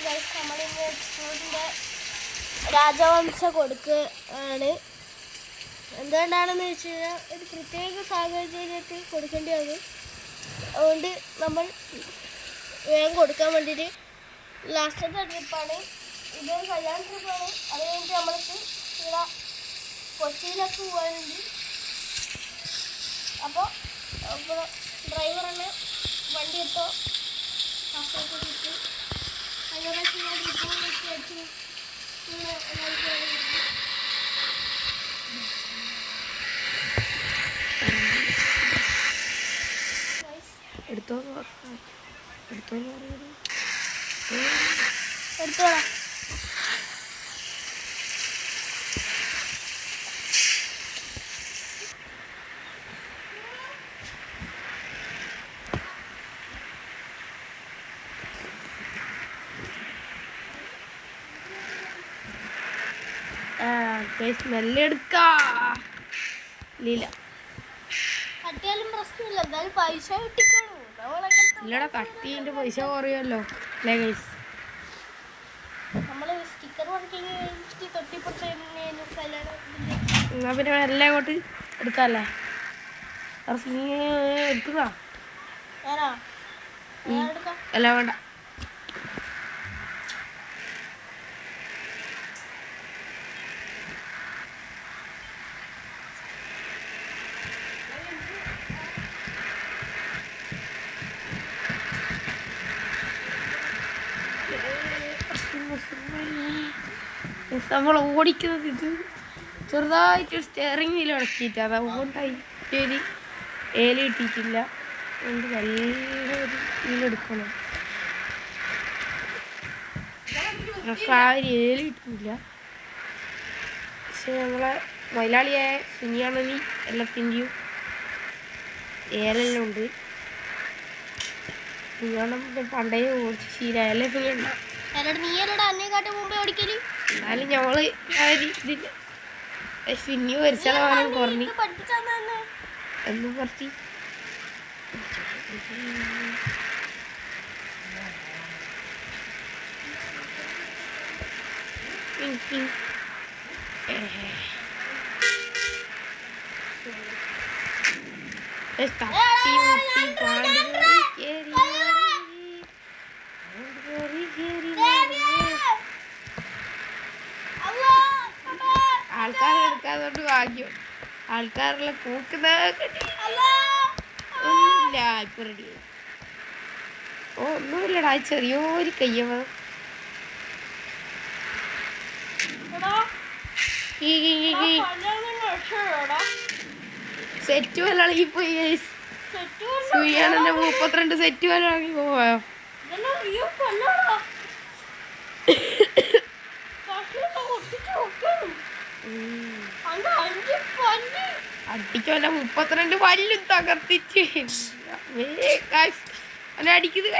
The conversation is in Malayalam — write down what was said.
നമ്മളിന്ന് എക്സ്പോർട്ടിൻ്റെ രാജവംശ കൊടുക്കുകയാണ്. എന്തുകൊണ്ടാണെന്ന് വെച്ച് കഴിഞ്ഞാൽ ഒരു പ്രത്യേക സാഹചര്യത്തിൽ കൊടുക്കേണ്ടി വന്നു. അതുകൊണ്ട് നമ്മൾ വേഗം കൊടുക്കാൻ വേണ്ടിയിട്ട് ലാസ്റ്റത്തെ ട്രിപ്പാണ്. ഇതൊരു കല്യാണ ട്രിപ്പാണ്. അത് കഴിഞ്ഞിട്ട് നമ്മൾക്ക് ഇവിടെ കൊച്ചിയിലേക്ക് പോകാനുണ്ട്. അപ്പോൾ ഡ്രൈവർ തന്നെ വണ്ടി എടുത്തോ കാസർഗോഡ് കിട്ടി കഴിഞ്ഞ പ്രാവശ്യം ഞാൻ ഇപ്പോൾ വെച്ച് എടുത്തോളാം. സ്മെല്ലെടുക്കാ ലീല കട്ടിയാലും പ്രശ്നമില്ല. എന്തായാലും പൈസ കിട്ടിക്കോളൂ. ഇല്ലടാ കട്ടീൻ്റെ പൈസ കുറയുമല്ലോ അല്ലേ ഗൈസ്. നമ്മള് സ്റ്റിക്കർ വർക്കിങ് തൊട്ടിപ്പുറത്ത് എന്നാ പിന്നെ എല്ലാം അങ്ങോട്ട് എടുക്കാല്ലേ എടുക്കുന്നോ? എല്ലാം വേണ്ട. നമ്മൾ ഓടിക്കുന്നത് ഇത് ചെറുതായിട്ട് സ്റ്റെയറിംഗ് വീൽ ഇളക്കിയിട്ടാണ്. അതുകൊണ്ടായി ഒരു ഏല കിട്ടിയിട്ടില്ല. അതുകൊണ്ട് നല്ലൊരു വീലെടുക്കണം. നമുക്ക് ആ ഒരു ഏല കിട്ടുന്നില്ല. പക്ഷെ നമ്മളെ മലയാളിയായ സുനിയാണി എല്ലാത്തിൻ്റെയും ഏലെല്ലാം ഉണ്ട്. സുനിയാണം പണ്ടേ ഓടിച്ച് ശീലമല്ലേ സുനിയുണ്ട. എന്നാലും ഞങ്ങള് ഇതില്ല പിന്നെ ഒരു ശതമാനം കുറഞ്ഞു എന്നും കുറച്ച് ആൾക്കാരെ എടുക്കാതുകൊണ്ട് ഭാഗ്യം. ആൾക്കാരെല്ലാം കൂക്കുന്നതൊക്കെ ഒന്നുമില്ല. ഇപ്പൊ റെഡി ഒന്നുമില്ലടാ. ചെറിയൊരു കയ്യവ സെറ്റ് വല്ല ഇളകി പോയി. സുയാണെന്റെ 32 സെറ്റ് വല്ല ഇളകി പോയോ? അടിക്കല്ല 32 പല്ലും തകർത്തിച്ച് അടിക്കുന്നത്.